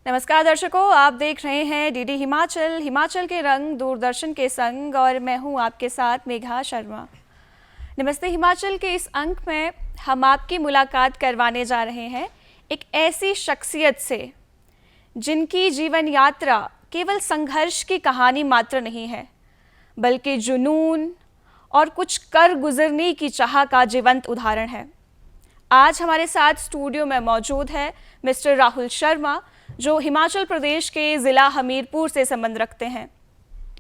नमस्कार दर्शकों, आप देख रहे हैं डीडी हिमाचल, हिमाचल के रंग दूरदर्शन के संग, और मैं हूं आपके साथ मेघा शर्मा। नमस्ते हिमाचल के इस अंक में हम आपकी मुलाकात करवाने जा रहे हैं एक ऐसी शख्सियत से जिनकी जीवन यात्रा केवल संघर्ष की कहानी मात्र नहीं है, बल्कि जुनून और कुछ कर गुजरने की चाह का जीवंत उदाहरण है। आज हमारे साथ स्टूडियो में मौजूद है मिस्टर राहुल शर्मा, जो हिमाचल प्रदेश के ज़िला हमीरपुर से संबंध रखते हैं।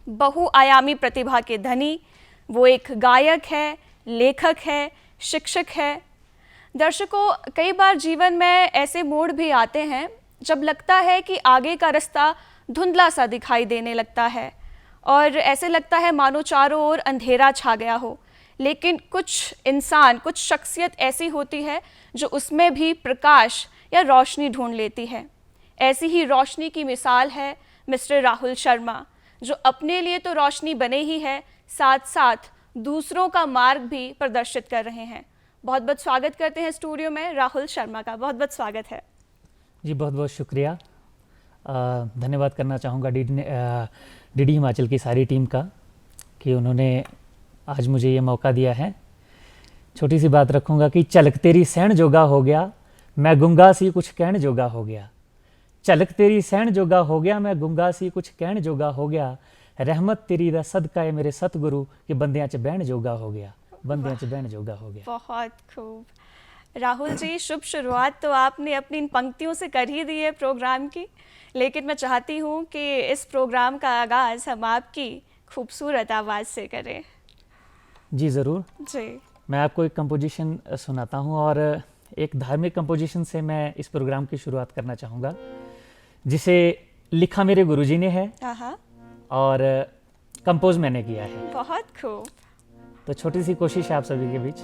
बहुआयामी प्रतिभा के धनी वो एक गायक है, लेखक है, शिक्षक है। दर्शकों, कई बार जीवन में ऐसे मोड़ भी आते हैं जब लगता है कि आगे का रास्ता धुंधला सा दिखाई देने लगता है और ऐसे लगता है मानो चारों ओर अंधेरा छा गया हो। लेकिन कुछ इंसान, कुछ शख्सियत ऐसी होती है जो उसमें भी प्रकाश या रोशनी ढूंढ लेती है। ऐसी ही रोशनी की मिसाल है मिस्टर राहुल शर्मा, जो अपने लिए तो रोशनी बने ही है, साथ साथ दूसरों का मार्ग भी प्रदर्शित कर रहे हैं। बहुत बहुत स्वागत करते हैं स्टूडियो में राहुल शर्मा का। बहुत बहुत स्वागत है जी। बहुत बहुत शुक्रिया। धन्यवाद करना चाहूँगा डीडी हिमाचल की सारी टीम का कि उन्होंने आज मुझे ये मौका दिया है। छोटी सी बात रखूँगा कि झलक तेरी सहन जोगा हो गया, मैं गुंगा सी कुछ कहन जोगा हो गया। झलक तेरी सहन जोगा हो गया, मैं गुंगा सी कुछ कहन जोगा हो गया। रहमत तेरी दा सदका है मेरे सतगुरु कि बंदियां च बहन जोगा हो गया, बंदियां च बहन जोगा हो गया। बहुत खूब राहुल जी, शुभ शुरुआत तो आपने अपनी इन पंक्तियों से कर ही दी है प्रोग्राम की, लेकिन मैं चाहती हूँ कि इस प्रोग्राम का आगाज़ हम आपकी खूबसूरत आवाज़ से करें। जी ज़रूर जी। मैं आपको एक कंपोजिशन सुनाता हूँ और एक धार्मिक कंपोजिशन से मैं इस प्रोग्राम की शुरुआत करना चाहूँगा, जिसे लिखा मेरे गुरुजी ने है और कंपोज मैंने किया है। बहुत खूब। तो छोटी सी कोशिश है आप सभी के बीच।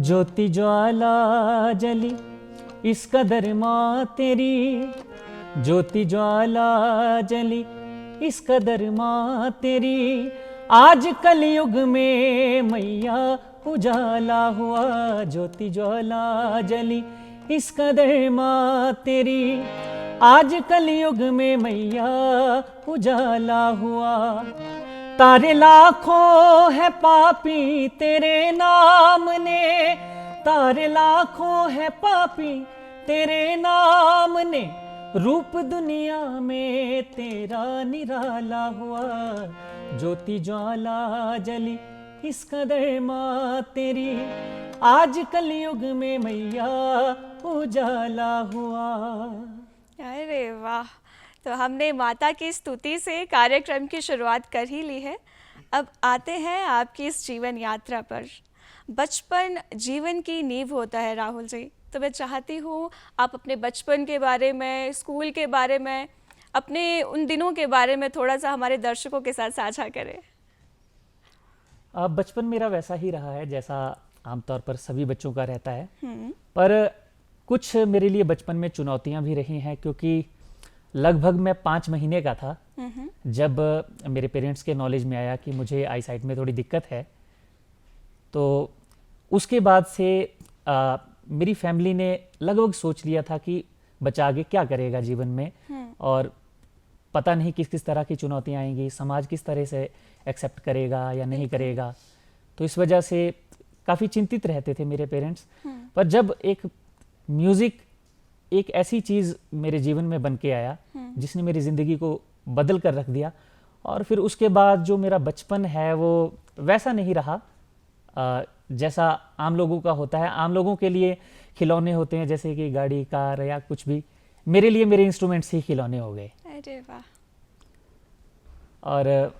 ज्योति ज्वाला जली इस कदर माँ तेरी, ज्योति ज्वाला जली इस कदर माँ तेरी। आज कलयुग में मैया उजाला हुआ, ज्योति ज्वाला जली इस कदर माँ तेरी। आज कलयुग में मैया उजाला हुआ। तारे लाखों है पापी तेरे नाम ने, तारे लाखों है पापी तेरे नाम ने। रूप दुनिया में तेरा निराला हुआ, ज्योति ज्वाला जली इस कदर माँ तेरी। आज कलयुग में मैया उजाला हुआ। अरे वाह! तो हमने माता की स्तुति से कार्यक्रम की शुरुआत कर ही ली है। अब आते हैं आपकी इस जीवन यात्रा पर। बचपन जीवन की नींव होता है राहुल जी, तो मैं चाहती हूँ आप अपने बचपन के बारे में, स्कूल के बारे में, अपने उन दिनों के बारे में थोड़ा सा हमारे दर्शकों के साथ साझा करें। बचपन मेरा वैसा ही रहा है जैसा आमतौर पर सभी बच्चों का रहता है, पर कुछ मेरे लिए बचपन में चुनौतियां भी रही हैं, क्योंकि लगभग मैं 5 महीने का था जब मेरे पेरेंट्स के नॉलेज में आया कि मुझे आई साइट में थोड़ी दिक्कत है। तो उसके बाद से मेरी फैमिली ने लगभग सोच लिया था कि बच्चा आगे क्या करेगा जीवन में, और पता नहीं किस किस तरह की चुनौतियां आएंगी, समाज किस तरह से एक्सेप्ट करेगा या नहीं करेगा। तो इस वजह से काफ़ी चिंतित रहते थे मेरे पेरेंट्स। पर जब एक म्यूज़िक एक ऐसी चीज़ मेरे जीवन में बन के आया जिसने मेरी ज़िंदगी को बदल कर रख दिया, और फिर उसके बाद जो मेरा बचपन है वो वैसा नहीं रहा जैसा आम लोगों का होता है। आम लोगों के लिए खिलौने होते हैं जैसे कि गाड़ी, कार या कुछ भी, मेरे लिए मेरे इंस्ट्रूमेंट्स ही खिलौने हो गए। अरे वाह! और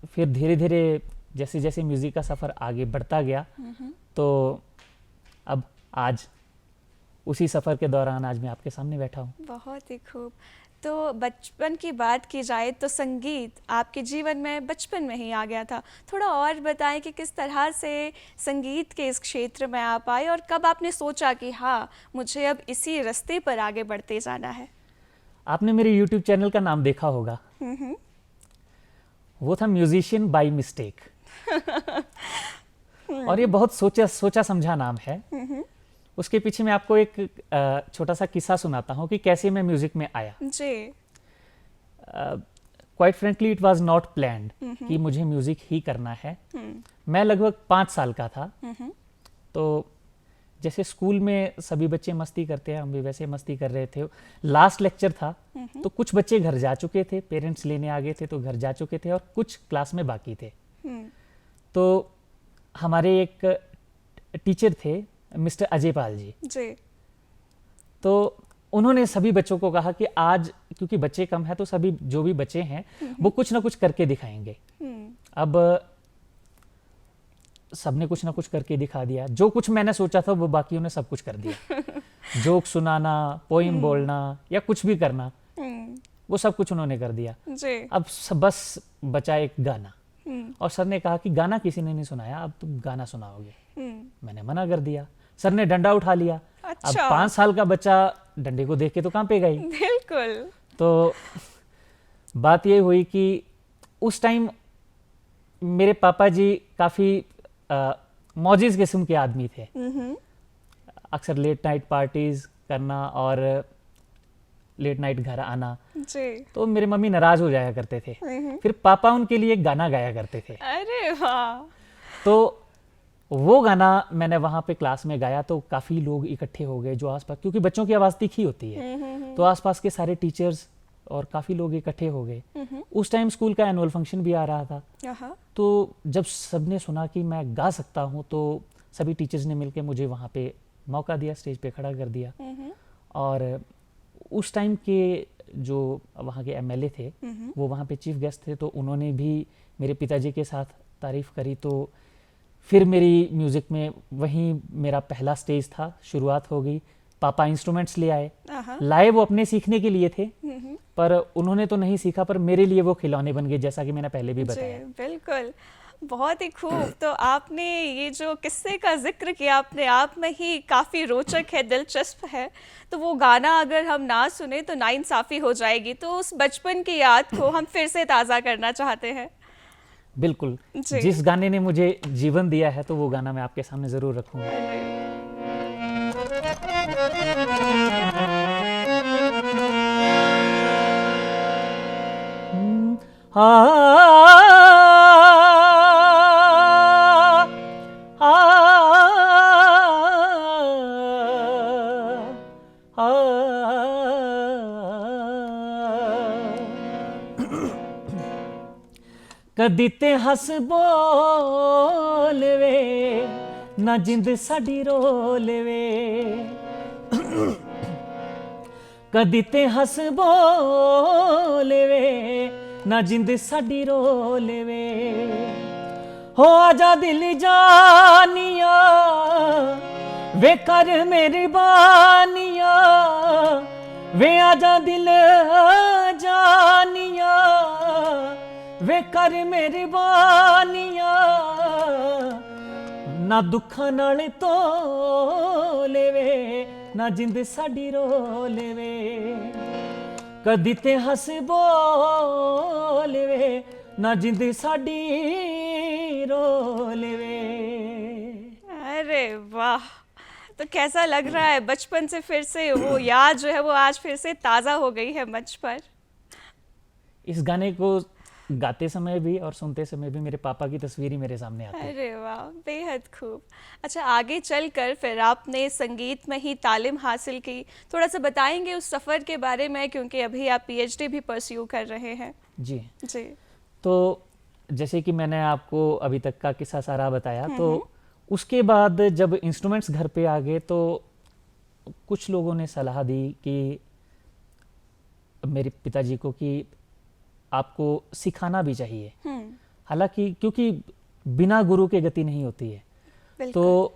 फिर धीरे धीरे जैसे जैसे म्यूज़िक का सफ़र आगे बढ़ता गया तो अब आज उसी सफ़र के दौरान आज मैं आपके सामने बैठा हूँ। बहुत ही खूब। तो बचपन की बात की जाए तो संगीत आपके जीवन में बचपन में ही आ गया था। थोड़ा और बताएं कि किस तरह से संगीत के इस क्षेत्र में आप आए और कब आपने सोचा कि हाँ, मुझे अब इसी रास्ते पर आगे बढ़ते जाना है। आपने मेरे यूट्यूब चैनल का नाम देखा होगा, वो था म्यूजिशियन बाय मिस्टेक। और ये बहुत सोचा समझा नाम है। उसके पीछे मैं आपको एक छोटा सा किस्सा सुनाता हूँ कि कैसे मैं म्यूजिक में आया जी। Quite frankly it was not planned कि मुझे म्यूजिक ही करना है। मैं लगभग 5 साल का था। तो जैसे स्कूल में सभी बच्चे मस्ती करते हैं, हम भी वैसे मस्ती कर रहे थे। लास्ट लेक्चर था तो कुछ बच्चे घर जा चुके थे, पेरेंट्स लेने आ गए थे तो घर जा चुके थे और कुछ क्लास में बाकी थे। तो हमारे एक टीचर थे मिस्टर अजय पाल जी। तो उन्होंने सभी बच्चों को कहा कि आज क्योंकि बच्चे कम है तो सभी जो भी बच्चे हैं वो कुछ ना कुछ करके दिखाएंगे। अब सबने कुछ ना कुछ करके दिखा दिया। जो कुछ मैंने सोचा था वो बाकियों ने सब कुछ कर दिया। जोक सुनाना, पोइम बोलना या कुछ भी करना, वो सब कुछ उन्होंने कर दिया। अब बस बचा एक गाना। और सर ने कहा कि गाना किसी ने नहीं सुनाया, अब तुम गाना सुनाओगे। मैंने मना कर दिया। सर ने डंडा उठा लिया। अच्छा। अब 5 साल का बच्चा डंडे को देख के तो कांपेगा ही। बिल्कुल। तो बात ये हुई कि उस टाइम मेरे पापा जी काफी मौजिज किस्म के आदमी थे। अक्सर लेट नाइट पार्टीज करना और लेट नाइट घर आना जी। तो मेरे मम्मी नाराज हो जाया करते थे। फिर पापा उनके लिए एक गाना गाया करते थे। अरे वाह। तो वो गाना मैंने वहां पे क्लास में गाया तो काफी लोग इकट्ठे हो गए जो आसपास, क्योंकि बच्चों की आवाज तीखी होती है तो आसपास के सारे टीचर्स और काफी लोग इकट्ठे हो गए। उस टाइम स्कूल का एनुअल फंक्शन भी आ रहा था। तो जब सबने सुना कि मैं गा सकता हूँ तो सभी टीचर्स ने मिलकर मुझे वहां पे मौका दिया, स्टेज पे खड़ा कर दिया। और उस टाइम के जो वहाँ के एमएलए थे वो वहाँ पे चीफ गेस्ट थे, तो उन्होंने भी मेरे पिताजी के साथ तारीफ करी। तो फिर मेरी म्यूजिक में वहीं मेरा पहला स्टेज था, शुरुआत हो गई। पापा इंस्ट्रूमेंट्स ले आए, लाए वो अपने सीखने के लिए थे पर उन्होंने तो नहीं सीखा, पर मेरे लिए वो खिलौने बन गए, जैसा कि मैंने पहले भी बताया। बिल्कुल, बहुत ही खूब। तो आपने ये जो किस्से का जिक्र किया अपने आप में ही काफ़ी रोचक है, दिलचस्प है। तो वो गाना अगर हम ना सुने तो नाइंसाफ़ी हो जाएगी, तो उस बचपन की याद को हम फिर से ताज़ा करना चाहते हैं। बिल्कुल, जिस गाने ने मुझे जीवन दिया है तो वो गाना मैं आपके सामने ज़रूर रखूँगा। कदी ते हस बोल वे ना जिंद साडी रोल वे, कदी ते हस बोल वे ना जिंद साडी रोल वे। हो आजा दिल जानिया वे कर मेहरबानिया, वे आजा दिल जानिया वे कर मेहरबानिया, ना दुखा नाल तोले वे ना जिंद साडी रोले वे। कदी ते हस बोले वे ना जिंद साडी रोले वे। अरे वाह, तो कैसा लग रहा है बचपन से फिर से वो याद जो है वो आज फिर से ताज़ा हो गई है मंच पर। इस गाने को गाते समय भी और सुनते समय भी मेरे पापा की तस्वीर ही मेरे सामने आती है। अरे वाह, बेहद खूब। अच्छा, आगे चलकर फिर आपने संगीत में ही तालीम हासिल की, थोड़ा सा बताएंगे उस सफ़र के बारे में, क्योंकि अभी आप पीएचडी भी परस्यू कर रहे हैं। जी जी। तो जैसे कि मैंने आपको अभी तक का किस्सा सारा बताया, तो उसके बाद जब इंस्ट्रूमेंट्स घर पे आ गए तो कुछ लोगों ने सलाह दी कि मेरे पिताजी को कि आपको सिखाना भी चाहिए। हालांकि क्योंकि बिना गुरु के गति नहीं होती है, तो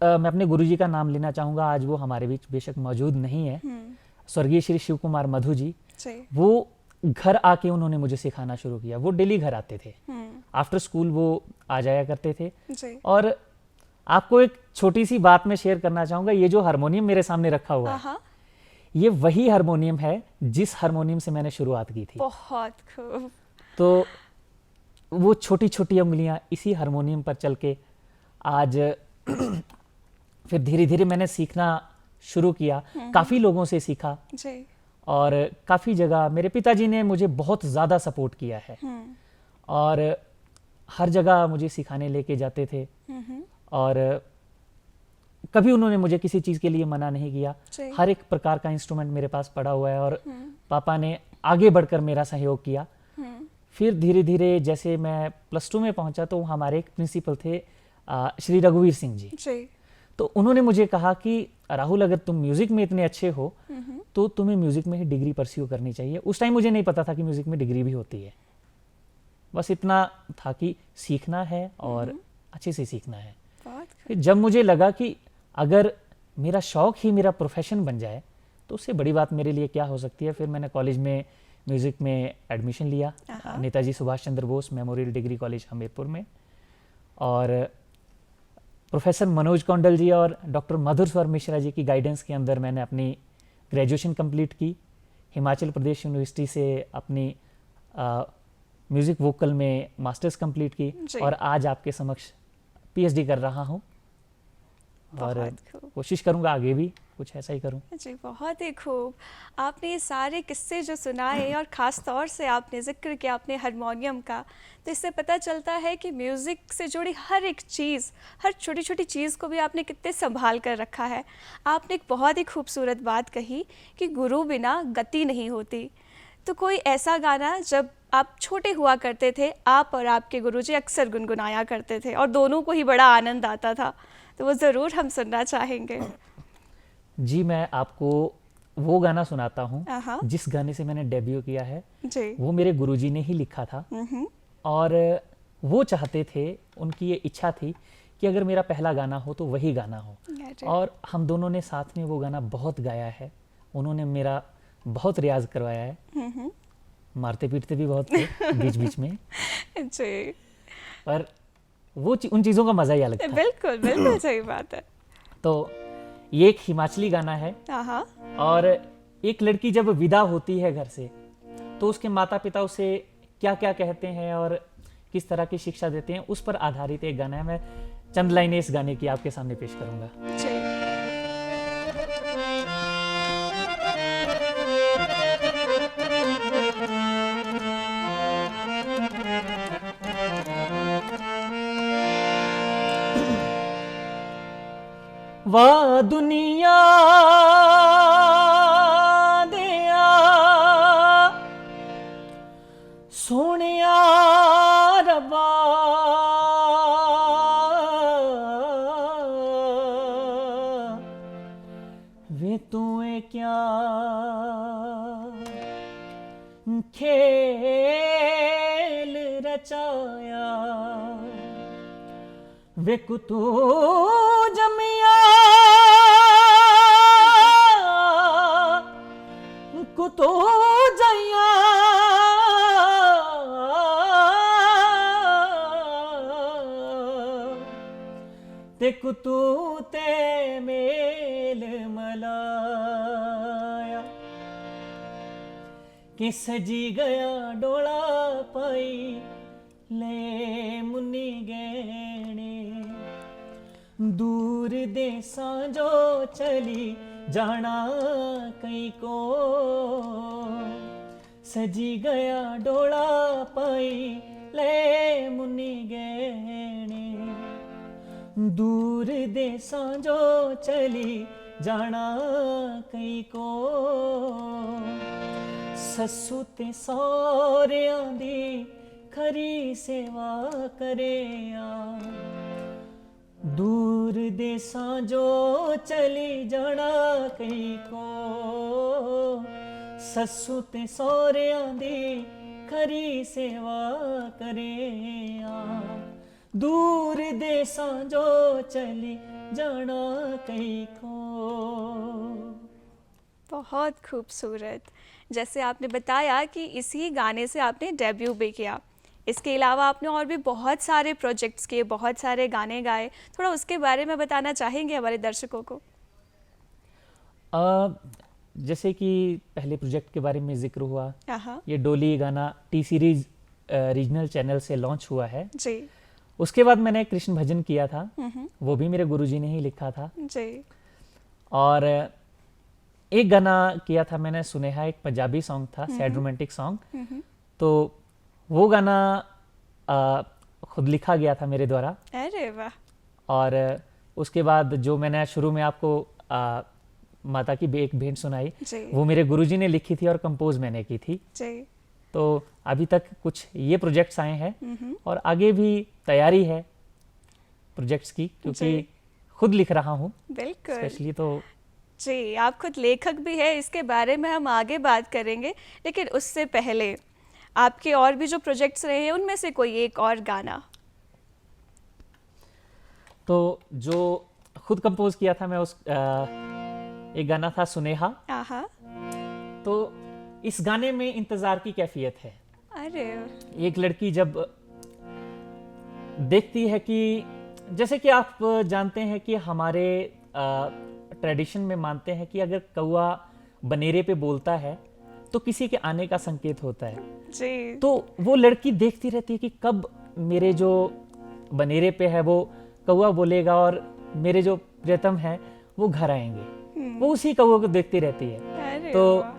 मैं अपने गुरुजी का नाम लेना चाहूँगा, आज वो हमारे बीच बेशक मौजूद नहीं है। स्वर्गीय श्री शिव कुमार मधु जी, वो घर आके उन्होंने मुझे सिखाना शुरू किया। वो डेली घर आते थे, आफ्टर स्कूल वो आ जाया करते थे। और आपको एक छोटी सी बात मैं शेयर करना चाहूँगा, ये जो हारमोनियम मेरे सामने रखा हुआ है, ये वही हारमोनियम है जिस हारमोनियम से मैंने शुरुआत की थी। बहुत खूब। तो वो छोटी छोटी उंगलियां इसी हारमोनियम पर चल के आज फिर धीरे धीरे मैंने सीखना शुरू किया, काफ़ी लोगों से सीखा जी। और काफ़ी जगह मेरे पिताजी ने मुझे बहुत ज़्यादा सपोर्ट किया है और हर जगह मुझे सिखाने लेके जाते थे और कभी उन्होंने मुझे किसी चीज़ के लिए मना नहीं किया। हर एक प्रकार का इंस्ट्रूमेंट मेरे पास पड़ा हुआ है और पापा ने आगे बढ़कर मेरा सहयोग किया। फिर धीरे धीरे जैसे मैं +2 में पहुंचा तो हमारे एक प्रिंसिपल थे श्री रघुवीर सिंह जी। तो उन्होंने मुझे कहा कि राहुल, अगर तुम म्यूजिक में इतने अच्छे हो तो तुम्हें म्यूजिक में ही डिग्री परस्यू करनी चाहिए। उस टाइम मुझे नहीं पता था कि म्यूजिक में डिग्री भी होती है, बस इतना था कि सीखना है और अच्छे से सीखना है। फिर जब मुझे लगा कि अगर मेरा शौक ही मेरा प्रोफेशन बन जाए तो उससे बड़ी बात मेरे लिए क्या हो सकती है, फिर मैंने कॉलेज में म्यूज़िक में एडमिशन लिया, Netaji Subhash Chandra Bose memorial degree college Hamirpur में। और प्रोफेसर मनोज कौंडल जी और डॉक्टर मधुर स्वर मिश्रा जी की गाइडेंस के अंदर मैंने अपनी ग्रेजुएशन कंप्लीट की। हिमाचल प्रदेश यूनिवर्सिटी से अपनी म्यूज़िक वोकल में मास्टर्स कंप्लीट की और आज आपके समक्ष पीएचडी कर रहा हूँ और कोशिश करूँगा आगे भी कुछ ऐसा ही करूँ। जी, बहुत ही खूब। आपने ये सारे किस्से जो सुनाए और ख़ास तौर से आपने जिक्र किया अपने हारमोनियम का, तो इससे पता चलता है कि म्यूज़िक से जुड़ी हर एक चीज़, हर छोटी छोटी चीज़ को भी आपने कितने संभाल कर रखा है। आपने एक बहुत ही खूबसूरत बात कही कि गुरु बिना गति नहीं होती। तो कोई ऐसा गाना जब आप छोटे हुआ करते थे, आप और आपके गुरुजी अक्सर गुनगुनाया करते थे और दोनों को ही बड़ा आनंद आता था, तो वो ज़रूर हम सुनना चाहेंगे। जी, मैं आपको वो गाना सुनाता हूँ जिस गाने से मैंने डेब्यू किया है जी। वो मेरे गुरुजी ने ही लिखा था और वो चाहते थे, उनकी ये इच्छा थी कि अगर मेरा पहला गाना हो तो वही गाना हो और हम दोनों ने साथ में वो गाना बहुत गाया है। उन्होंने मेरा बहुत रियाज करवाया है, मारते पीटते भी बहुत थे बीच बीच में जी। पर वो उन चीज़ों का मज़ा ही अलग था। बिल्कुल बिल्कुल सही बात है। तो ये एक हिमाचली गाना है और एक लड़की जब विदा होती है घर से तो उसके माता पिता उसे क्या क्या कहते हैं और किस तरह की शिक्षा देते हैं, उस पर आधारित एक गाना है। मैं चंद लाइनें इस गाने की आपके सामने पेश करूंगा। वाह दुनिया दिया सोनिया रब्बा, वे तूए क्या खेल रचाया, वे कुतू जमिया कुतो जया, ते कुतू ते मेल मलाया, कि सजी गया डोला पाई ले मुन्नी गहने, दूर देसां जो चली जाना कई को, सजी गया डोला पाई ले मुन्नी गहने, दूर देसां जो चली जाना कई को, सस्सू ते सौरियां दी खरी सेवा करेया, दूर देसां जो चली जाना कई को, सस्सू ते सौरियां दी खरी सेवा करेया, दूर देसां जो चली जाना कहीं को। बहुत खूबसूरत। जैसे आपने बताया कि इसी गाने से आपने डेब्यू भी किया, इसके अलावा आपने और भी बहुत सारे प्रोजेक्ट्स किए, बहुत सारे गाने गाए, थोड़ा उसके बारे में बताना चाहेंगे हमारे दर्शकों को? अ, जैसे कि पहले प्रोजेक्ट के बारे में जिक्र हुआ, हाँ ये डोली गाना टी सीरीज रीजनल चैनल से लॉन्च हुआ है। जी। उसके बाद मैंने कृष्ण भजन किया था, वो भी मेरे गुरुजी ने ही लिखा था। जी। और एक गाना किया था मैंने, सुनेहा, एक पंजाबी सॉन्ग था, सैड रोमांटिक सॉन्ग। तो वो गाना खुद लिखा गया था मेरे द्वारा। अरे वाह। और उसके बाद जो मैंने शुरू में आपको माता की एक भेंट सुनाई, जी। वो मेरे गुरुजी ने लिखी थी और कंपोज मैंने की थी। जी। तो अभी तक कुछ ये प्रोजेक्ट्स आए हैं और आगे भी तैयारी है प्रोजेक्ट्स की, क्योंकि जी। खुद लिख रहा हूँ बिल्कुल स्पेशली। तो जी, आप खुद लेखक भी है, इसके बारे में हम आगे बात करेंगे, लेकिन उससे पहले आपके और भी जो प्रोजेक्ट्स रहे हैं उनमें से कोई एक और गाना। तो जो खुद कंपोज किया था मैं, उस एक गाना था सुनेहा। आहा। तो इस गाने में इंतजार की कैफियत है। अरे। एक लड़की जब देखती है कि, जैसे कि आप जानते हैं कि हमारे ट्रेडिशन में मानते हैं कि अगर कौवा बनेरे पे बोलता है तो किसी के आने का संकेत होता है। जी। तो वो लड़की देखती रहती है कि कब मेरे जो बनेरे पे है वो कौवा बोलेगा और मेरे जो प्रियतम है वो घर आएंगे। वो उसी कौवे को देखती रहती है। अरे तो वाह।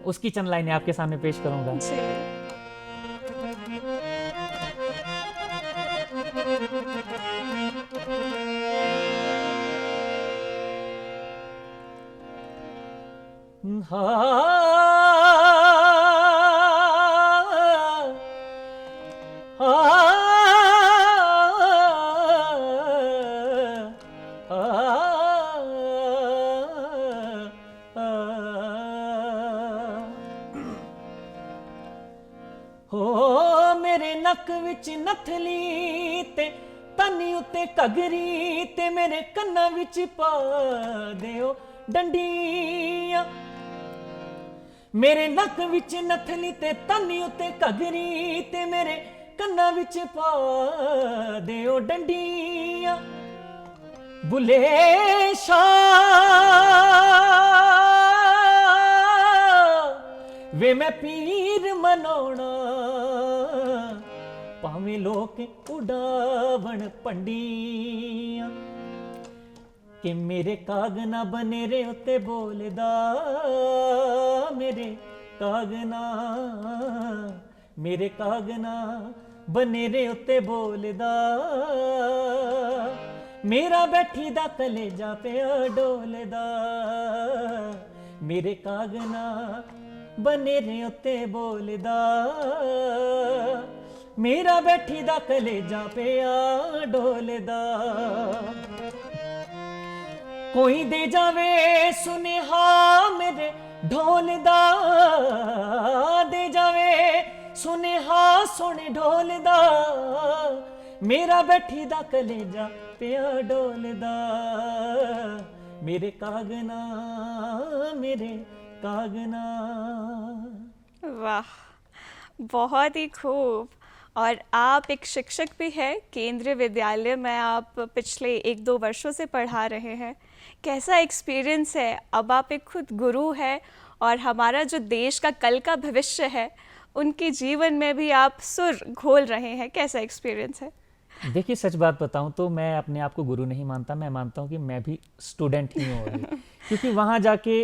उसकी चंद लाइनें आपके सामने पेश करूंगा। जी। हो मेरे नक विच नथली ते तनी उत्ते घगरी ते मेरे कन्ना विच पा दियो डंडियां। मेरे नक विच नथली ते तनी उत्ते घगरी ते मेरे कन्ना विच पा दियो डंडियां। बुले वे मैं पीर मनाउणा भावें लोक उड़ावण पंडियां। कि मेरे कागना बनेरे उत्ते बोलदा, मेरे कागना, मेरे कागना बनेरे उत्ते बोलदा। मेरा बैठी दा कलेजा पिया डोलदा, मेरे कागना बनेरे उत्ते बोलदा। मेरा बैठी दा कलेजा पिया डोलदा। कोई दे जावे सुनेहा मेरे ढोल दा, दे जावे सुनेहा सोने ढोल दा। मेरा बैठी दा कलेजा पिया डोलदा, मेरे कागना, मेरे कागना। वाह, बहुत ही खूब। और आप एक शिक्षक भी हैं, केंद्रीय विद्यालय में आप पिछले 1-2 वर्षों से पढ़ा रहे हैं। कैसा एक्सपीरियंस है? अब आप एक खुद गुरु हैं और हमारा जो देश का कल का भविष्य है उनके जीवन में भी आप सुर घोल रहे हैं। कैसा एक्सपीरियंस है? देखिए, सच बात बताऊं तो मैं अपने आप को गुरु नहीं मानता। मैं मानता हूं कि मैं भी स्टूडेंट ही हूं अभी। क्योंकि वहां जाके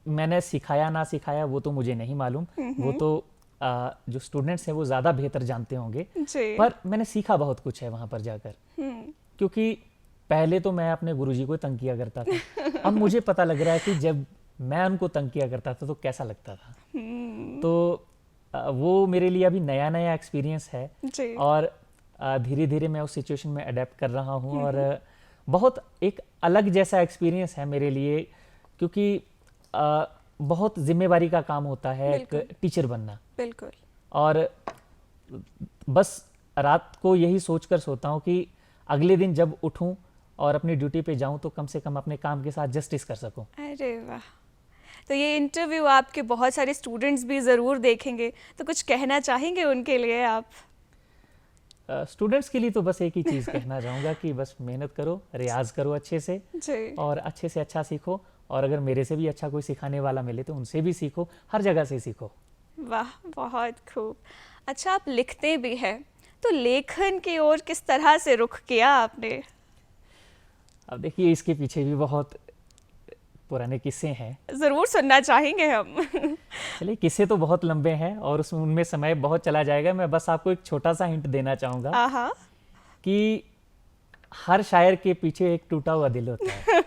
मैंने सिखाया ना सिखाया वो तो मुझे नहीं मालूम, वो तो जो स्टूडेंट्स हैं वो ज़्यादा बेहतर जानते होंगे। जी। पर मैंने सीखा बहुत कुछ है वहाँ पर जाकर। क्योंकि पहले तो मैं अपने गुरुजी को तंग किया करता था। अब मुझे पता लग रहा है कि जब मैं उनको तंग किया करता था तो कैसा लगता था। तो वो मेरे लिए अभी नया नया एक्सपीरियंस है जी। और धीरे धीरे मैं उस सिचुएशन में अडेप्ट कर रहा हूँ और बहुत एक अलग जैसा एक्सपीरियंस है मेरे लिए, क्योंकि बहुत जिम्मेवारी का काम होता है एक टीचर बनना। बिल्कुल। और बस रात को यही सोचकर सोता हूँ कि अगले दिन जब उठूं और अपनी ड्यूटी पे जाऊं तो कम से कम अपने काम के साथ जस्टिस कर सकूं। अरे वाह, तो ये इंटरव्यू आपके बहुत सारे स्टूडेंट्स भी ज़रूर देखेंगे, तो कुछ कहना चाहेंगे उनके लिए आप? स्टूडेंट्स के लिए तो बस एक ही चीज़ कहना चाहूँगा कि बस मेहनत करो, रियाज करो अच्छे से जी। और अच्छे से अच्छा सीखो, और अगर मेरे से भी अच्छा कोई सिखाने वाला मिले तो उनसे भी सीखो, हर जगह से सीखो। वाह, बहुत खूब। अच्छा, आप लिखते भी हैं, तो लेखन की ओर किस तरह से रुख किया आपने? अब देखिए, इसके पीछे भी बहुत पुराने किस्से हैं। ज़रूर सुनना चाहेंगे हम। चलिए, किस्से तो बहुत लंबे हैं और उसमें उनमें समय बहुत चला जाएगा। मैं बस आपको एक छोटा सा हिंट देना चाहूँगा आहा। कि हर शायर के पीछे एक टूटा हुआ दिल होता है।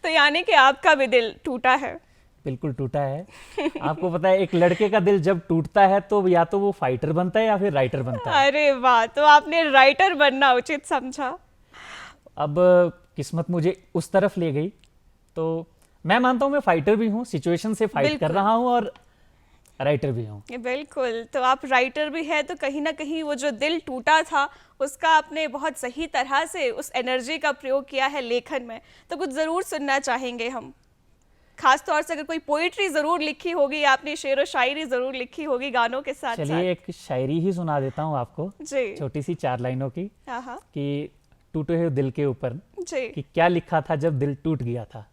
तो यानी कि आपका भी दिल टूटा है? बिल्कुल टूटा है। आपको पता है, एक लड़के का दिल जब टूटता है तो या तो वो फाइटर बनता है या फिर राइटर बनता है। अरे वाह, तो आपने राइटर बनना उचित समझा। अब किस्मत मुझे उस तरफ ले गई, तो मैं मानता हूँ मैं फाइटर भी हूँ, सिचुएशन से फाइट कर रहा हूँ और राइटर भी हूँ। बिल्कुल, तो आप राइटर भी है, तो कहीं ना कहीं वो जो दिल टूटा था उसका आपने बहुत सही तरह से उस एनर्जी का प्रयोग किया है लेखन में, तो कुछ ज़रूर सुनना चाहेंगे हम। खास तौर से अगर कोई पोइट्री ज़रूर लिखी होगी आपने, शेर व शायरी ज़रूर लिखी होगी गानों के साथ साथ। चलिए, एक शायरी ही सुना देता हूँ आपको, जी। छोटी सी 4 लाइनों की, हाँ कि टूटे हुए दिल के ऊपर जी। कि क्या लिखा था जब दिल टूट गया था।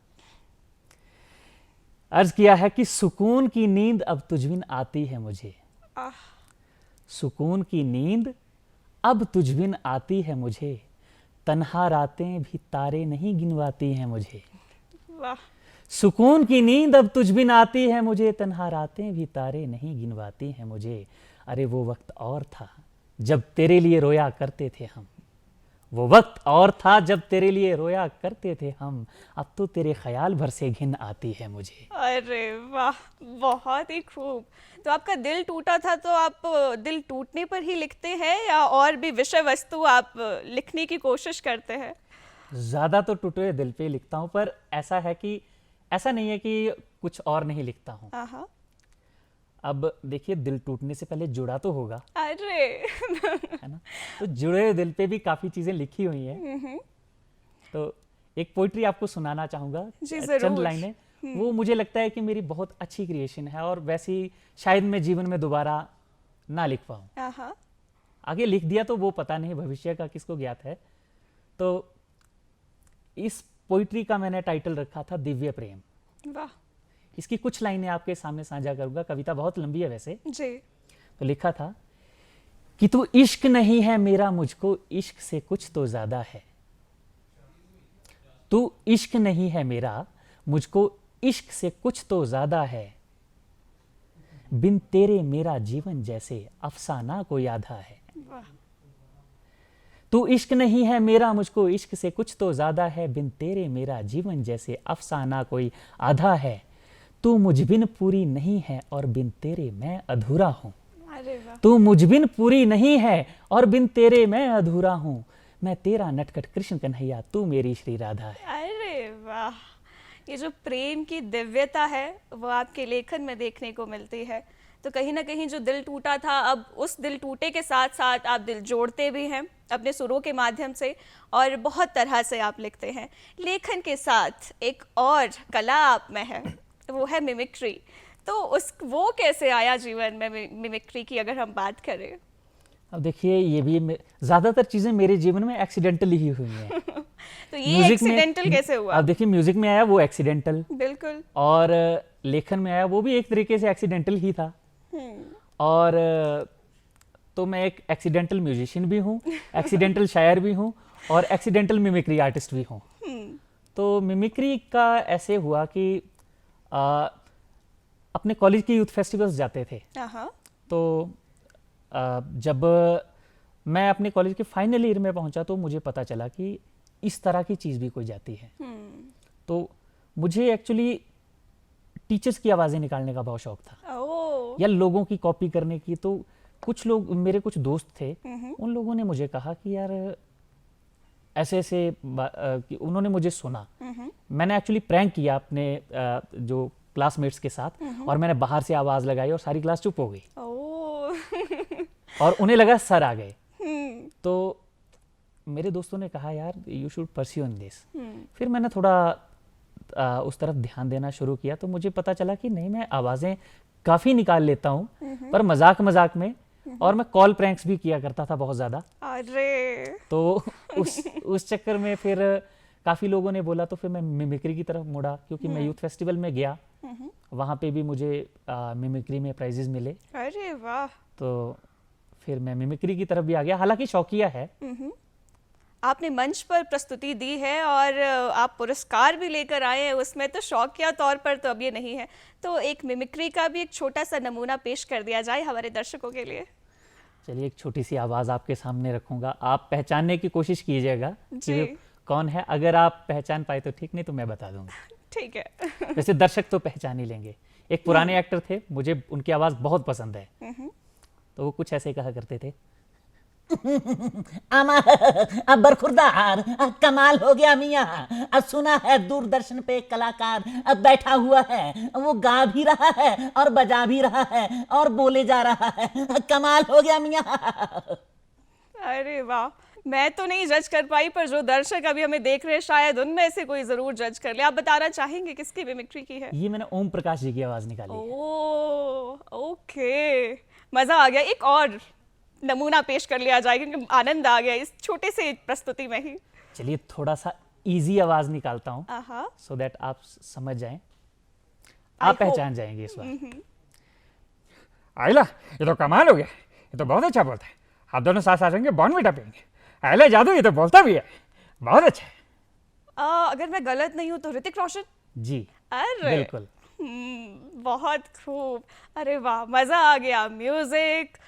अर्ज किया है कि सुकून की नींद अब तुझ बिन आती है मुझे, सुकून की नींद अब तुझ बिन आती है मुझे, तन्हा रातें भी तारे नहीं गिनवाती हैं मुझे। वाह। सुकून की नींद अब तुझ बिन आती है मुझे, तन्हा रातें भी तारे नहीं गिनवाती हैं मुझे। अरे वो वक्त और था जब तेरे लिए रोया करते थे हम, वो वक्त और था जब तेरे लिए रोया करते थे हम, अब तो तेरे ख्याल भर से घिन आती है मुझे। अरे वाह, बहुत ही खूब। तो आपका दिल टूटा था, तो आप दिल टूटने पर ही लिखते हैं या और भी विषय वस्तु आप लिखने की कोशिश करते हैं? ज़्यादा तो टूटे हुए दिल पे लिखता हूँ, पर ऐसा है कि ऐसा नहीं है कि कुछ और नहीं लिखता हूँ। आहा। अब देखिए, दिल टूटने से पहले जुड़ा तो होगा, अरे। है ना? तो जुड़े हुए दिल पे भी काफ़ी चीज़ें लिखी हुई हैं। तो एक पोइट्री आपको सुनाना चाहूँगा, जी चंद ज़रूर। लाइनें। वो मुझे लगता है कि मेरी बहुत अच्छी क्रिएशन है और वैसी शायद मैं जीवन में दोबारा ना लिख पाऊँ। आहा। आगे लिख दिया तो वो पता नहीं, भविष्य का किसको ज्ञात है। तो इस पोइट्री का मैंने टाइटल रखा था दिव्य प्रेम। वाह। इसकी कुछ लाइनें आपके सामने साझा करूंगा, कविता बहुत लंबी है वैसे। जी। तो लिखा था कि तू इश्क नहीं है मेरा, मुझको इश्क से कुछ तो ज्यादा है। तू इश्क नहीं है मेरा, मुझको इश्क से कुछ तो ज्यादा है। बिन तेरे मेरा जीवन जैसे अफसाना कोई आधा है। वाह। तू इश्क नहीं है मेरा, मुझको इश्क से कुछ तो ज्यादा है। बिन तेरे मेरा जीवन जैसे अफसाना कोई आधा है। तू मुझ बिन पूरी नहीं है और बिन तेरे मैं अधूरा हूँ। अरे वाह। तू मुझ बिन पूरी नहीं है और बिन तेरे मैं अधूरा हूँ। मैं तेरा नटखट कृष्ण कन्हैया, तू मेरी श्री राधा है। अरे वाह, ये जो प्रेम की दिव्यता है वो आपके लेखन में देखने को मिलती है। तो कहीं ना कहीं जो दिल टूटा था, अब उस दिल टूटे के साथ साथ आप दिल जोड़ते भी हैं अपने सुरों के माध्यम से, और बहुत तरह से आप लिखते हैं। लेखन के साथ एक और कला आप में है, वो है मिमिक्री। तो वो कैसे आया जीवन में, मिमिक्री की अगर हम बात करें? अब देखिए, ये भी ज्यादातर चीजें मेरे जीवन में एक्सीडेंटली ही हुई हैं। तो ये एक्सीडेंटल कैसे हुआ? अब देखिए, म्यूजिक में आया वो एक्सीडेंटल, बिल्कुल, और लेखन में आया वो भी एक तरीके से एक्सीडेंटल ही था। और तो मैं एक एक्सीडेंटल म्यूजिशियन भी हूँ, एक्सीडेंटल शायर भी हूँ और एक्सीडेंटल मिमिक्री आर्टिस्ट भी हूँ। तो मिमिक्री का ऐसे हुआ कि अपने कॉलेज के यूथ फेस्टिवल्स जाते थे। तो जब मैं अपने कॉलेज के फाइनल ईयर में पहुंचा तो मुझे पता चला कि इस तरह की चीज़ भी कोई जाती है। तो मुझे एक्चुअली टीचर्स की आवाज़ें निकालने का बहुत शौक था, या लोगों की कॉपी करने की। तो कुछ लोग, मेरे कुछ दोस्त थे, उन लोगों ने मुझे कहा कि यार ऐसे ऐसे कि उन्होंने मुझे सुना। मैंने एक्चुअली प्रैंक किया अपने जो क्लासमेट्स के साथ, और मैंने बाहर से आवाज़ लगाई और सारी क्लास चुप हो गई। और उन्हें लगा सर आ गए। तो मेरे दोस्तों ने कहा यार you should pursue in this. फिर मैंने थोड़ा उस तरफ ध्यान देना शुरू किया तो मुझे पता चला कि नहीं, मैं आवाज़ें काफ़ी निकाल लेता हूँ, पर मजाक मजाक में। और मैं कॉल प्रैंक्स भी किया करता था बहुत ज़्यादा। अरे तो उस चक्कर में फिर काफ़ी लोगों ने बोला, तो फिर मैं मिमिक्री की तरफ मुड़ा, क्योंकि मैं यूथ फेस्टिवल में गया, वहाँ पे भी मुझे मिमिक्री में प्राइजेस मिले। अरे वाह। तो फिर मैं मिमिक्री की तरफ भी आ गया, हालांकि शौकिया है। आपने मंच पर प्रस्तुति दी है और आप पुरस्कार भी लेकर आए हैं उसमें, तो शौकिया तौर पर तो अब ये नहीं है, तो एक मिमिक्री का भी एक छोटा सा नमूना पेश कर दिया जाए हमारे दर्शकों के लिए। चलिए, एक छोटी सी आवाज़ आपके सामने रखूंगा, आप पहचानने की कोशिश कीजिएगा कि वो कौन है। अगर आप पहचान पाए तो ठीक, नहीं तो मैं बता दूंगा। ठीक है। वैसे दर्शक तो पहचान ही लेंगे। एक पुराने एक्टर थे, मुझे उनकी आवाज़ बहुत पसंद है। तो वो कुछ ऐसे कहा करते थे, बरखुरदार, कमाल हो गया मियाँ। अब सुना है दूरदर्शन पे एक कलाकार अब बैठा हुआ है, वो गा भी रहा है और बजा भी रहा है और बोले जा रहा है। कमाल हो गया मियाँ। अरे वाह, मैं तो नहीं जज कर पाई, पर जो दर्शक अभी हमें देख रहे हैं शायद उनमें से कोई जरूर जज कर ले। आप बताना चाहेंगे किसकी मिमिक्री की है? ये मैंने ओम प्रकाश जी की आवाज़ निकाली है। ओह ओके, मजा आ गया। एक और नमूना पेश कर लिया जाए, क्योंकि आनंद आ गया इस छोटे से प्रस्तुति में ही। चलिए, थोड़ा सा इजी आवाज़ निकालता हूँ, आहा, सो दैट आप समझ जाएं, आप पहचान जाएंगे इस बार। आइला, ये तो कमाल हो गया, ये तो बहुत अच्छा बोलता है। आप दोनों साथ साथ रहेंगे, बॉर्नविटा पिएंगे। आइला जादू, ये तो बोलता भी है, बहुत अच्छा है। अगर मैं गलत नहीं हूँ तो ऋतिक रोशन? जी अरे बिल्कुल। बहुत खूब। अरे वाह, मजा आ गया। म्यूजिक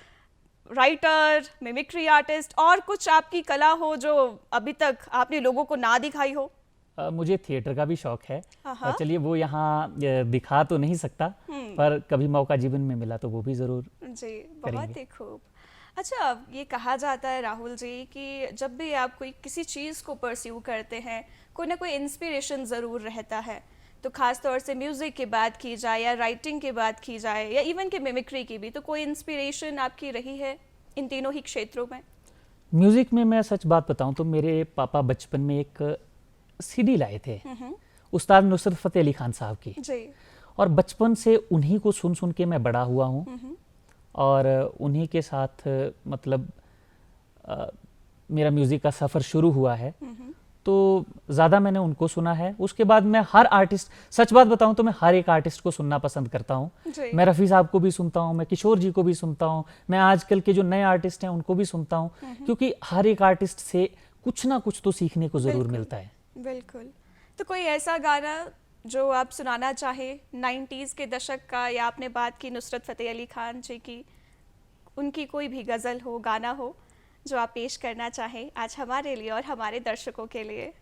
राइटर, मिमिक्री आर्टिस्ट, और कुछ आपकी कला हो जो अभी तक आपने लोगों को ना दिखाई हो? मुझे थिएटर का भी शौक है। आहा। चलिए, वो यहाँ दिखा तो नहीं सकता, पर कभी मौका जीवन में मिला तो वो भी ज़रूर जी, बहुत करेंगे। ही खूब। अच्छा, ये कहा जाता है राहुल जी कि जब भी आप कोई किसी चीज़ को परस्यू करते हैं, कोई ना कोई इंस्पिरेशन ज़रूर रहता है। तो ख़ास तौर से म्यूज़िक की बात की जाए या राइटिंग की बात की जाए या इवन कि मिमिक्री की भी, तो कोई इंस्पिरेशन आपकी रही है इन तीनों ही क्षेत्रों में? म्यूज़िक में मैं सच बात बताऊं तो मेरे पापा बचपन में एक सीडी लाए थे, उस्ताद नुसरत फ़तेह अली खान साहब की, जी। और बचपन से उन्हीं को सुन सुन के मैं बड़ा हुआ हूँ। और उन्हीं के साथ मतलब मेरा म्यूज़िक का सफ़र शुरू हुआ है। तो ज़्यादा मैंने उनको सुना है। उसके बाद मैं हर आर्टिस्ट, सच बात बताऊं तो मैं हर एक आर्टिस्ट को सुनना पसंद करता हूं। मैं रफ़ी साहब को भी सुनता हूं, मैं किशोर जी को भी सुनता हूं, मैं आजकल के जो नए आर्टिस्ट हैं उनको भी सुनता हूं, क्योंकि हर एक आर्टिस्ट से कुछ ना कुछ तो सीखने को ज़रूर मिलता है। बिल्कुल। तो कोई ऐसा गाना जो आप सुनाना चाहे 90s के दशक का, या आपने बात की नुसरत फ़तेह अली खान जी की, उनकी कोई भी गज़ल हो, गाना हो जो आप पेश करना चाहें आज हमारे लिए और हमारे दर्शकों के लिए?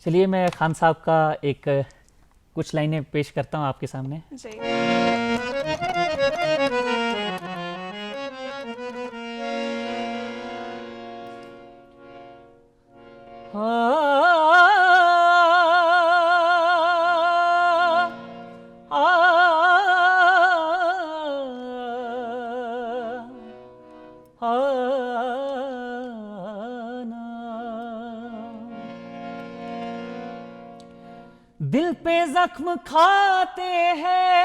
चलिए, मैं खान साहब का एक कुछ लाइनें पेश करता हूँ आपके सामने। जी। दिल पे जख्म खाते हैं,